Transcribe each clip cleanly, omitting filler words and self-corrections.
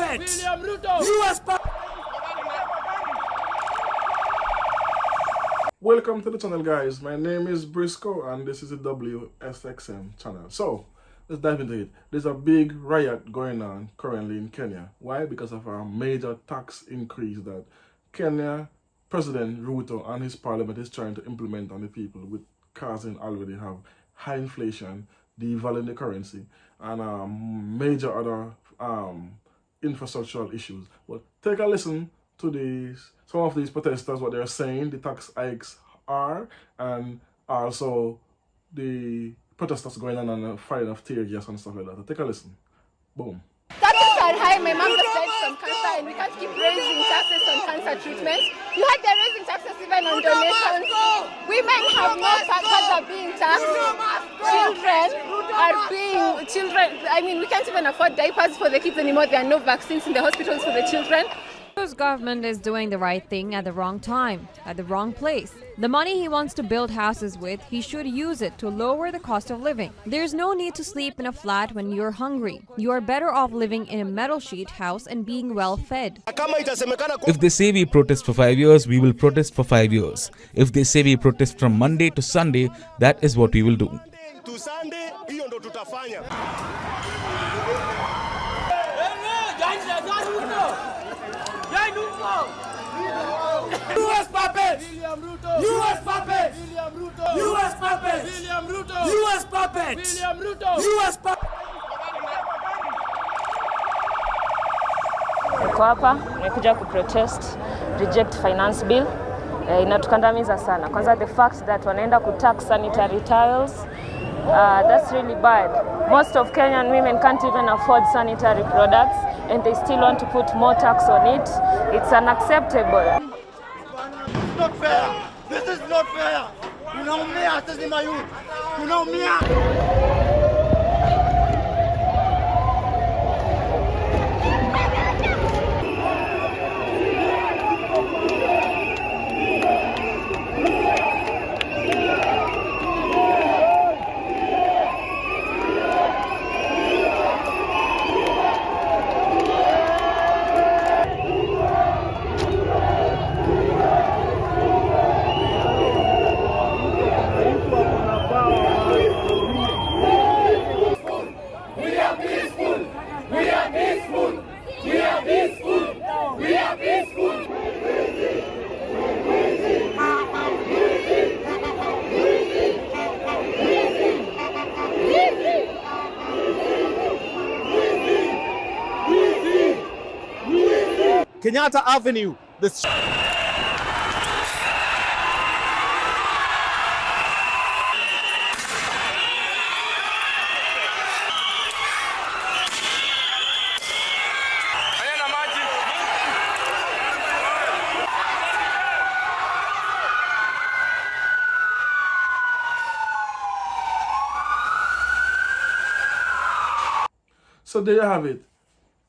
puppet! William Ruto! US puppet! Welcome to the channel, guys. My name is Briscoe and this is the WSXM channel. So let's dive into it. There's a big riot going on currently in Kenya. Why? Because of a major tax increase that Kenya President Ruto and his parliament is trying to implement on the people, with causing already have high inflation, devaluing the currency, and major other infrastructural issues. But take a listen to some of these protesters, what they're saying the tax hikes are, and also the protesters going on and firing of tear gas and stuff like that. Take a listen. Boom. Taxes are high. My mom just died from cancer, and we can't keep raising taxes on cancer treatments. You had they're raising taxes even on donations. Women have no taxes are being taxed. I mean, we can't even afford diapers for the kids anymore. There are no vaccines in the hospitals for the children. Ruto's government is doing the right thing at the wrong time, at the wrong place. The money he wants to build houses with, he should use it to lower the cost of living. There's no need to sleep in a flat when you're hungry. You are better off living in a metal sheet house and being well fed. If they say we protest for 5 years, we will protest for 5 years. If they say we protest from Monday to Sunday, that is what we will do. US puppet! William Ruto! US puppet! William Ruto! US puppet! William Ruto! US puppet! William Ruto! US puppet! Niko hapa nimekuja kuprotest reject finance bill. Inatukandamiza sana. Kwanza the fact that wanaenda kutax sanitary tiles, that's really bad. Most of Kenyan women can't even afford sanitary products, and they still want to put more tax on it. It's unacceptable. It's not fair. This is not fair. Tunaumia sisi mayouth. Tunaumia. Kenyatta Avenue. So there you have it.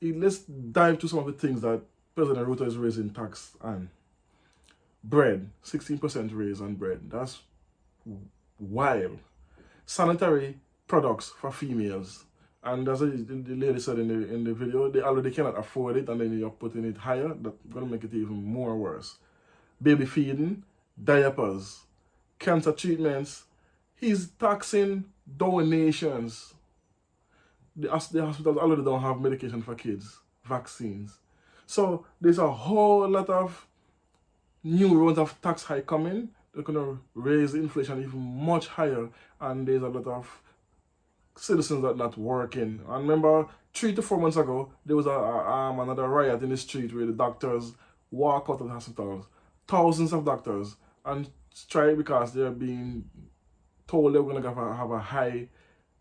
Let's dive to some of the things that President Ruto is raising tax on. Bread, 16% raise on bread. That's wild. Sanitary products for females. And as the lady said in the video, they already cannot afford it, and then you're putting it higher. That's going to make it even more worse. Baby feeding, diapers, cancer treatments. He's taxing donations. The hospitals already don't have medication for kids, vaccines. So there's a whole lot of new rounds of tax hike coming. They're going to raise inflation even much higher, and there's a lot of citizens that are not working. And remember, 3 to 4 months ago, there was another riot in the street where the doctors walk out of the hospitals, thousands of doctors, and strike because they're being told they're going to have a high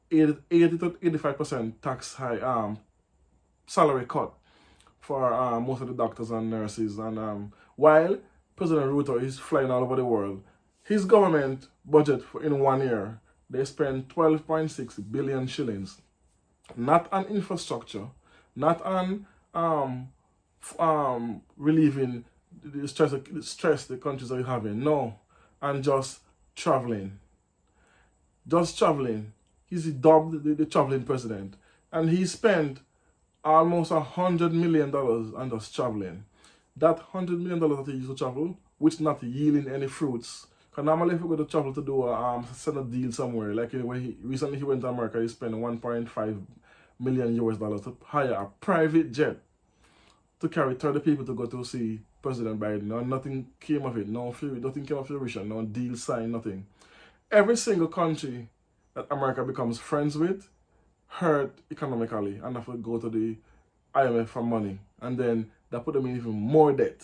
80 to 85% tax high salary cut for most of the doctors and nurses. And while President Ruto is flying all over the world, his government budget in 1 year, they spend 12.6 billion shillings, not on infrastructure, not on relieving the stress the countries are having, no, and just traveling. Just traveling. He's dubbed the traveling president. And he spent almost $100 million on just traveling. That $100 million that he used to travel, which not yielding any fruits. Because normally if you go to travel to do send a deal somewhere, like when recently he went to America, he spent 1.5 million US dollars to hire a private jet to carry 30 people to go to see President Biden. No, nothing came of it. Nothing came of fruition. No deal signed, nothing. Every single country that America becomes friends with hurt economically and have to go to the IMF for money. And then that put them in even more debt.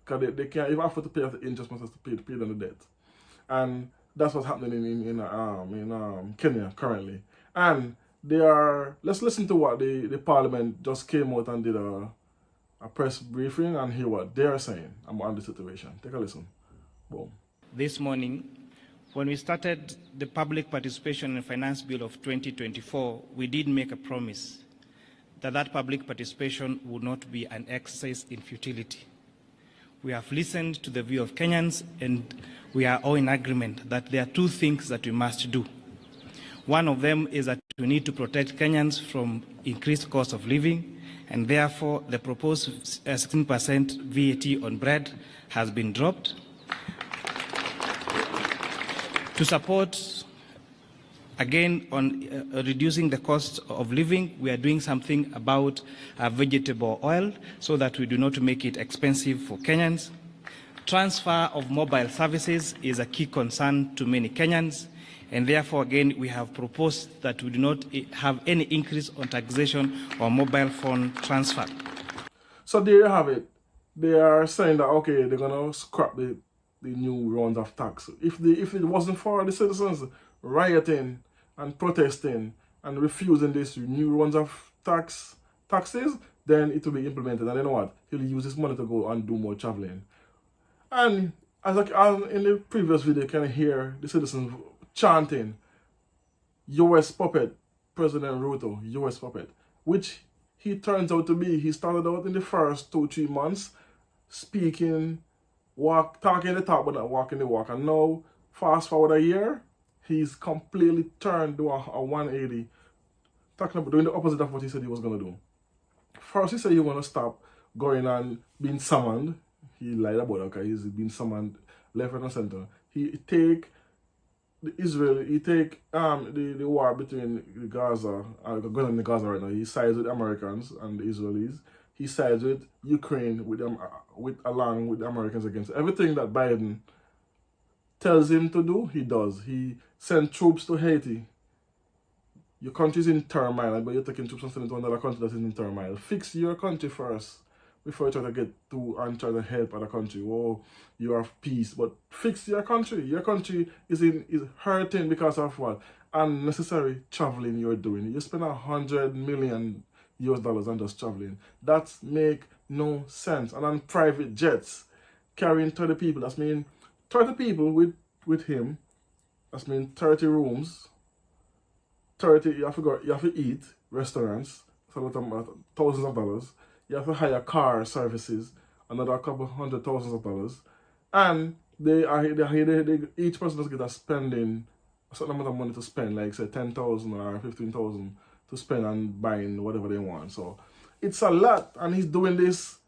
Because they can't even afford to pay off the interest, must have to pay them the debt. And that's what's happening in Kenya currently. And they are, let's listen to what the parliament just came out and did a press briefing and hear what they're saying on the situation. Take a listen. Boom. This morning, when we started the public participation in the Finance Bill of 2024, we did make a promise that that public participation would not be an exercise in futility. We have listened to the view of Kenyans, and we are all in agreement that there are two things that we must do. One of them is that we need to protect Kenyans from increased cost of living, and therefore the proposed 16% VAT on bread has been dropped. To support, again, on reducing the cost of living, we are doing something about vegetable oil so that we do not make it expensive for Kenyans. Transfer of mobile services is a key concern to many Kenyans, and therefore, again, we have proposed that we do not have any increase on taxation or mobile phone transfer. So there you have it. They are saying that, okay, they're going to scrap the new rounds of tax. If it wasn't for the citizens rioting and protesting and refusing this new rounds of taxes, then it will be implemented. And you know what? He'll use this money to go and do more traveling. And as in the previous video, you can hear the citizens chanting, US puppet, President Ruto, US puppet, which he turns out to be. He started out in the first 2-3 months speaking, talking the talk but not walking the walk. And now, fast forward a year, he's completely turned to a 180, talking about doing the opposite of what he said he was going to do. First, he said he want to stop going and being summoned. He lied about it, okay? He's been summoned left, right, and center. He take the war between Gaza, going on in Gaza right now. He sides with the Americans and the Israelis. He sides with Ukraine along with the Americans against everything that Biden tells him to do. He does. He sent troops to Haiti. Your country's in turmoil, but you're taking troops and sending to another country that is in turmoil. Fix your country first before you try to get to and try to help other country. Oh, you have peace, but fix your country. Your country is hurting because of what? Unnecessary traveling you're doing. You spend $100 million US on just traveling. That make no sense. And on private jets, carrying 30 people, that's mean 30 people with him, that's mean 30 rooms, 30, you have to eat, restaurants, thousands of dollars. You have to hire car services, another couple $100,000. And each person does get a spending, a certain amount of money to spend, like say 10,000 or 15,000 to spend on buying whatever they want. So it's a lot, and he's doing this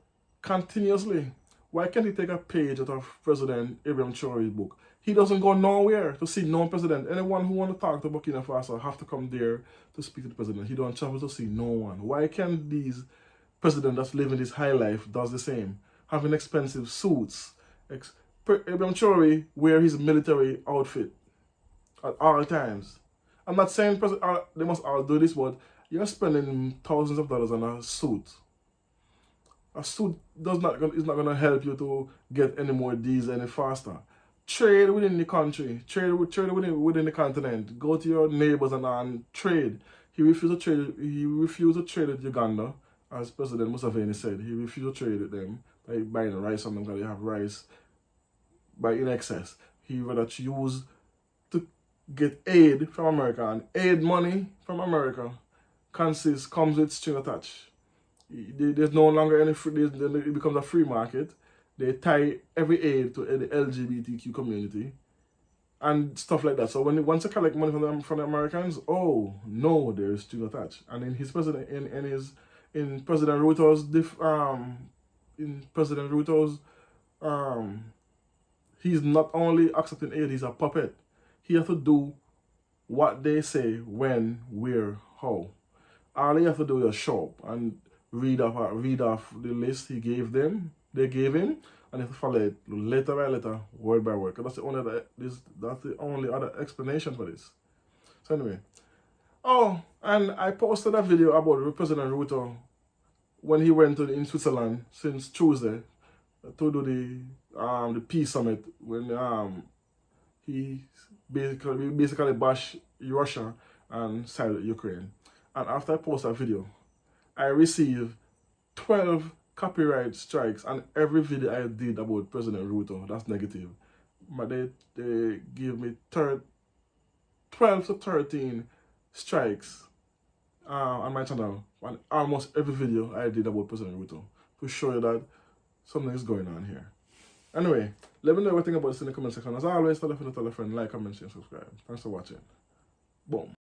continuously. Why can't he take a page out of President Abraham Traore's book? He doesn't go nowhere to see no president. Anyone who want to talk to Burkina Faso have to come there to speak to the president. He don't travel to see no one. Why can't these president that's living this high life does the same? Having expensive suits. Abraham Traore wear his military outfit at all times. I'm not saying they must all do this, but you're spending thousands of dollars on a suit. A suit is not going to help you to get any more deals any faster. Trade within the country. Trade within the continent. Go to your neighbors and trade. He refused to trade with Uganda, as President Museveni said. He refused to trade with them by buying rice from them because they have rice in excess. He rather choose to get aid from America, and aid money from America comes with string attached. There's no longer any free, it becomes a free market. They tie every aid to the LGBTQ community and stuff like that. So once you collect money from the Americans, oh no, there's string attached. And in his in President Ruto's he's not only accepting aid, he's a puppet. He has to do what they say, when, where, how. All he has to do is show up and read off the list they gave him, and he has to follow it letter by letter, word by word. That's the only other explanation for this. So anyway, oh, and I posted a video about President Ruto when he went in Switzerland since Tuesday to do the peace summit, when he basically bashed Russia and sided Ukraine. And after I posted that video, I received 12 copyright strikes on every video I did about President Ruto. That's negative. But they give me 12 to 13 strikes on my channel on almost every video I did about President Ruto, to show you that something is going on here. Anyway, let me know what you think about this in the comment section. As always, tell a friend, like, comment, share, subscribe. Thanks for watching. Boom.